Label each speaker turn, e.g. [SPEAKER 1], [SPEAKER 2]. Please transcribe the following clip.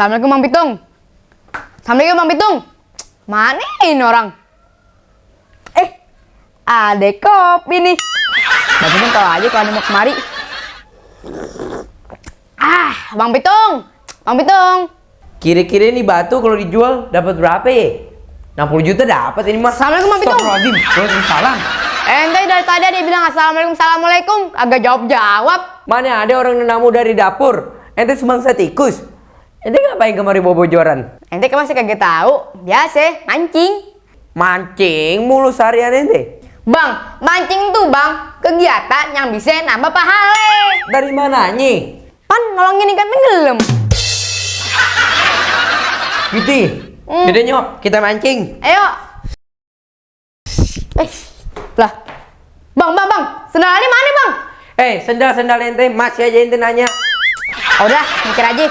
[SPEAKER 1] Assalamualaikum Bang Pitung. Assalamualaikum Bang Pitung. Mana ini orang? Ada kopi nih. Bang Pitung tahu aja kalau ada mau kemari. Bang Pitung. Bang Pitung.
[SPEAKER 2] Kira-kira ini batu kalau dijual dapat berapa ya? 60 juta dapat ini mas.
[SPEAKER 1] Assalamualaikum Bang Pitung.
[SPEAKER 2] Astagfirullahaladzim. Waalaikumsalam.
[SPEAKER 1] Ente dari tadi dia bilang assalamualaikum, assalamualaikum, agak jawab.
[SPEAKER 2] Mana ada orang namu dari dapur? Ente semangsa tikus. Ente ngapain kemari bawa bojoran?
[SPEAKER 1] Ente kan masih kagak tahu. Biasa mancing.
[SPEAKER 2] Mancing mulu seharian ente.
[SPEAKER 1] Bang, mancing tuh bang kegiatan yang bisa nambah pahala.
[SPEAKER 2] Dari mananya?
[SPEAKER 1] Pan nolongin ikan tenggelam.
[SPEAKER 2] Gitu. Yaudah nyok, kita mancing.
[SPEAKER 1] Ayo. Lah. Bang, sendalnya mana bang?
[SPEAKER 2] Sendal ente masih aja ente nanya.
[SPEAKER 1] Udah, mikir aja.